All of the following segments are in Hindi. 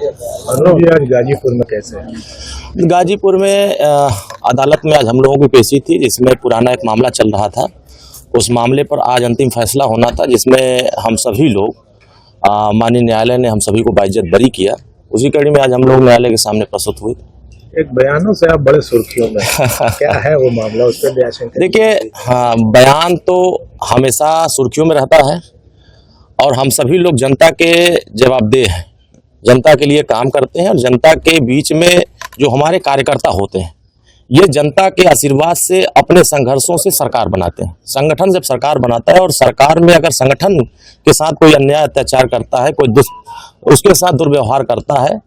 आज गाजीपुर में कैसे है? गाजीपुर में अदालत में आज हम लोगों की पेशी थी, जिसमें पुराना एक मामला चल रहा था। उस मामले पर आज अंतिम फैसला होना था, जिसमें हम सभी लोग माननीय न्यायालय ने हम सभी को बाइज्जत बरी किया। उसी कड़ी में आज हम लोग न्यायालय के सामने प्रस्तुत हुए। एक बयानों से आप बड़े सुर्खियों में क्या है वो मामला, उस पर भी देखिए, हाँ, बयान तो हमेशा सुर्खियों में रहता है और हम सभी लोग जनता के जवाबदेह हैं, जनता के लिए काम करते हैं और जनता के बीच में जो हमारे कार्यकर्ता होते हैं, ये जनता के आशीर्वाद से अपने संघर्षों से सरकार बनाते हैं। संगठन जब सरकार बनाता है और सरकार में अगर संगठन के साथ कोई अन्याय अत्याचार करता है, कोई उसके साथ दुर्व्यवहार करता है,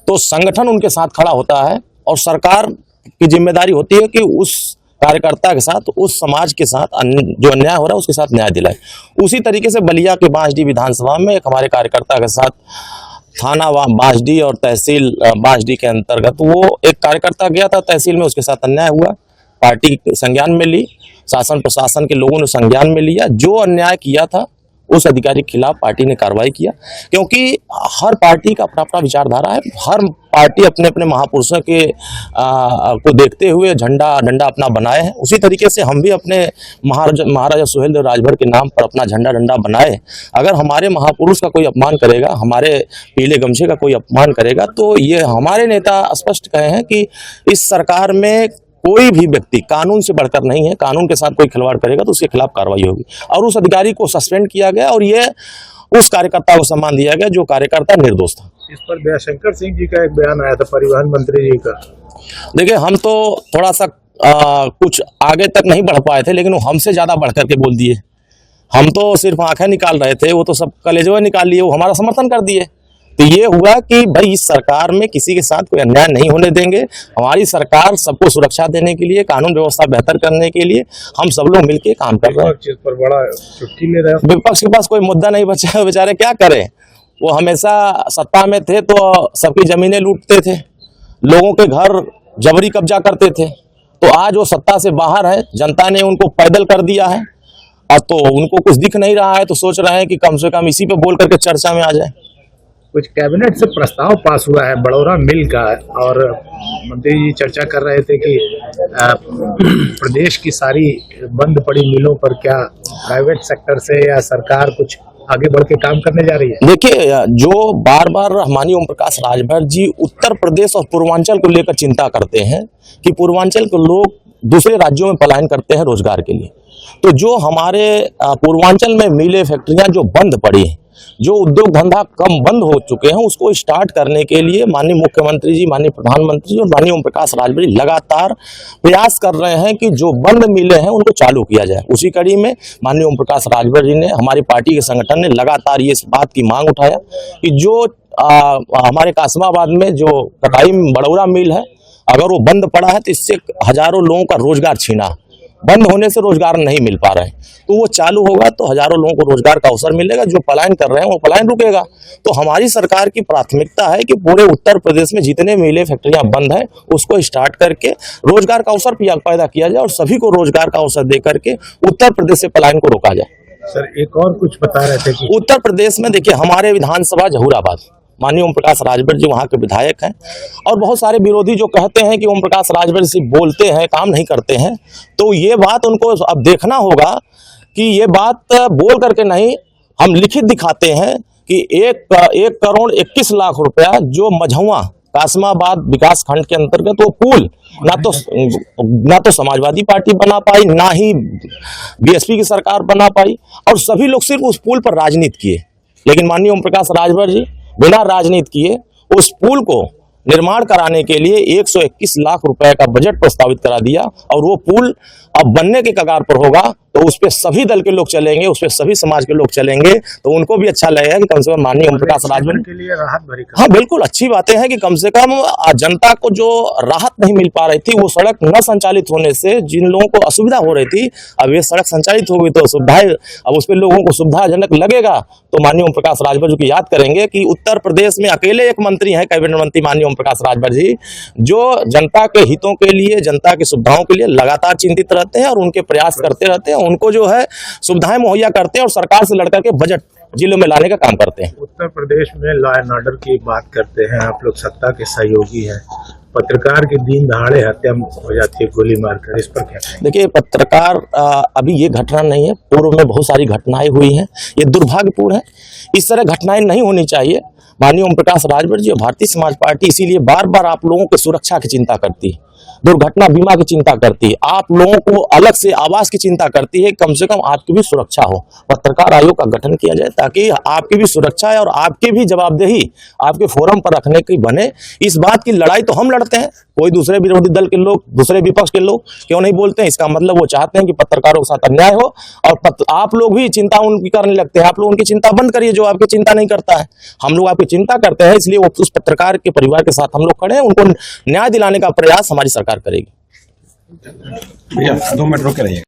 तो संगठन उनके साथ खड़ा होता है और सरकार की जिम्मेदारी होती है कि उस कार्यकर्ता के साथ, उस समाज के साथ जो अन्याय हो रहा है उसके साथ न्याय दिलाए। उसी तरीके से बलिया के बांसडीह विधानसभा में एक हमारे कार्यकर्ता के साथ थाना बांसडीह और तहसील बांसडीह के अंतर्गत वो एक कार्यकर्ता गया था तहसील में, उसके साथ अन्याय हुआ। पार्टी संज्ञान में ली, शासन प्रशासन के लोगों ने संज्ञान में लिया। जो अन्याय किया था उस अधिकारी के खिलाफ पार्टी ने कार्रवाई किया, क्योंकि हर पार्टी का अपना अपना विचारधारा है। हर पार्टी अपने अपने महापुरुषों के को देखते हुए झंडा डंडा अपना बनाए हैं। उसी तरीके से हम भी अपने महाराजा सुहेलदेव राजभर के नाम पर अपना झंडा डंडा बनाए। अगर हमारे महापुरुष का कोई अपमान करेगा, हमारे पीले गमछे का कोई अपमान करेगा, तो ये हमारे नेता स्पष्ट कहे हैं कि इस सरकार में कोई भी व्यक्ति कानून से बढ़कर नहीं है। कानून के साथ कोई खिलवाड़ करेगा तो उसके खिलाफ कार्रवाई होगी। और उस अधिकारी को सस्पेंड किया गया और ये उस कार्यकर्ता को सम्मान दिया गया जो कार्यकर्ता निर्दोष था। इस पर दयाशंकर सिंह जी का एक बयान आया था, परिवहन मंत्री जी का। देखिए, हम तो थोड़ा सा कुछ आगे तक नहीं बढ़ पाए थे, लेकिन वो हमसे ज्यादा बढ़ करके बोल दिए। हम तो सिर्फ आंखें निकाल रहे थे, वो तो सब कलेजवा निकाल लिए, वो हमारा समर्थन कर दिए। तो ये हुआ कि भाई इस सरकार में किसी के साथ कोई अन्याय नहीं होने देंगे। हमारी सरकार सबको सुरक्षा देने के लिए, कानून व्यवस्था बेहतर करने के लिए हम सब लोग मिलकर काम कर रहे हैं। पर बड़ा चुटकी ले रहे हैं। विपक्ष के पास कोई मुद्दा नहीं बचा, बेचारे क्या करें। वो हमेशा सत्ता में थे तो सबकी जमीनें लूटते थे, लोगों के घर जबरी कब्जा करते थे। तो आज वो सत्ता से बाहर है, जनता ने उनको पैदल कर दिया है। अब तो उनको कुछ दिख नहीं रहा है, तो सोच रहे हैं कि कम से कम इसी पे बोल करके चर्चा में आ जाए। कुछ कैबिनेट से प्रस्ताव पास हुआ है बड़ौरा मिल का, और मंत्री जी चर्चा कर रहे थे कि प्रदेश की सारी बंद पड़ी मिलों पर क्या प्राइवेट सेक्टर से या सरकार कुछ आगे बढ़ के काम करने जा रही है। देखिए, जो बार बार माननीय ओम प्रकाश राजभर जी उत्तर प्रदेश और पूर्वांचल को लेकर चिंता करते हैं कि पूर्वांचल के लोग दूसरे राज्यों में पलायन करते हैं रोजगार के लिए। तो जो हमारे पूर्वांचल में मिलें, फैक्ट्रियां जो बंद पड़ी हैं, जो उद्योग धंधा कम बंद हो चुके हैं, उसको स्टार्ट करने के लिए माननीय मुख्यमंत्री जी, माननीय प्रधानमंत्री जी और माननीय ओम प्रकाश राजभर जी लगातार प्रयास कर रहे हैं कि जो बंद मिले हैं उनको चालू किया जाए। उसी कड़ी में माननीय ओम प्रकाश राजभर जी ने, हमारी पार्टी के संगठन ने लगातार ये बात की मांग उठाया कि जो हमारे कासिमाबाद में जो कटाई बड़ौरा मिल है, अगर वो बंद पड़ा है तो इससे हजारों लोगों का रोजगार छीना। बंद होने से रोजगार नहीं मिल पा रहे हैं, तो वो चालू होगा तो हजारों लोगों को रोजगार का अवसर मिलेगा। जो पलायन कर रहे हैं वो पलायन रुकेगा। तो हमारी सरकार की प्राथमिकता है कि पूरे उत्तर प्रदेश में जितने मिलें, फैक्ट्रियां बंद हैं, उसको स्टार्ट करके रोजगार का अवसर पैदा किया जाए और सभी को रोजगार का अवसर दे करके उत्तर प्रदेश से पलायन को रोका जाए। सर, एक और कुछ बता रहे थे कि उत्तर प्रदेश में देखिए, हमारे विधानसभा जहूराबाद, माननीय ओम प्रकाश राजभर जी वहाँ के विधायक हैं, और बहुत सारे विरोधी जो कहते हैं कि ओम प्रकाश राजभर सिर्फ बोलते हैं, काम नहीं करते हैं। तो ये बात उनको अब देखना होगा कि ये बात बोल करके नहीं, हम लिखित दिखाते हैं कि 1 करोड़ 21 लाख रुपया जो मझौआ कासिमाबाद विकास खंड के अंतर्गत वो पुल ना तो समाजवादी पार्टी बना पाई, ना ही बीएसपी की सरकार बना पाई, और सभी लोग सिर्फ उस पुल पर राजनीति किए। लेकिन माननीय ओम प्रकाश राजभर जी बिना राजनीति किए उस पुल को निर्माण कराने के लिए 121 लाख रुपए का बजट प्रस्तावित करा दिया, और वो पुल अब बनने के कगार पर होगा। तो उस पे सभी दल के लोग चलेंगे, उस पे सभी समाज के लोग चलेंगे, तो उनको भी अच्छा लगेगा कि कम से कम माननीय ओम प्रकाश राजभर के लिए राहत भरी। हाँ, बिल्कुल अच्छी बातें हैं कि कम से कम जनता को जो राहत नहीं मिल पा रही थी, वो सड़क न संचालित होने से जिन लोगों को असुविधा हो रही थी, अब ये सड़क संचालित होगी तो सुविधाएं, अब उस पर लोगों को सुविधाजनक लगेगा। तो माननीय ओम प्रकाश राजभर जी को याद करेंगे कि उत्तर प्रदेश में अकेले एक मंत्री हैं, कैबिनेट मंत्री माननीय ओम प्रकाश राजभर जी, जो जनता के हितों के लिए, जनता की सुविधाओं के लिए लगातार चिंतित रहते हैं और उनके प्रयास करते रहते हैं, उनको जो है सुविधाएं मुहैया करते हैं और सरकार से लड़कर के बजट जिलों में लाने का काम करते हैं। उत्तर प्रदेश में लॉ एंड ऑर्डर की बात करते हैं, आप लोग सत्ता के सहयोगी हैं, पत्रकार की दिन दहाड़े हत्या हो जाती है गोली मारकर, इस पर क्या कहेंगे? देखिए, पत्रकार अभी ये घटना नहीं है, पूर्व में बहुत सारी घटनाएं हुई हैं, ये दुर्भाग्यपूर्ण है। इस तरह घटनाएं नहीं होनी चाहिए। माननीय ओम प्रकाश राजभर जी और भारतीय समाज पार्टी इसीलिए बार बार आप लोगों की सुरक्षा की चिंता करती है, दुर्घटना बीमा की चिंता करती है, आप लोगों को अलग से आवास की चिंता करती है, कम से कम आपकी भी सुरक्षा हो। पत्रकार आयोग का गठन किया जाए ताकि आपकी भी सुरक्षा है और आपकी भी जवाबदेही आपके फोरम पर रखने की बने। इस बात की लड़ाई तो हम लड़ते हैं, कोई दूसरे विरोधी दल के लोग, दूसरे विपक्ष के लोग क्यों नहीं बोलते हैं? इसका मतलब वो चाहते हैं कि पत्रकारों के साथ अन्याय हो और आप लोग भी चिंता उनकी करने लगते हैं। आप लोग उनकी चिंता बंद करिए जो आपकी चिंता नहीं करता है। हम लोग आपकी चिंता करते हैं, इसलिए उस पत्रकार के परिवार के साथ हम लोग खड़े हैं, उनको न्याय दिलाने का प्रयास हमारी सरकार करेगी। भैया 2 मिनट रुक के रहिए।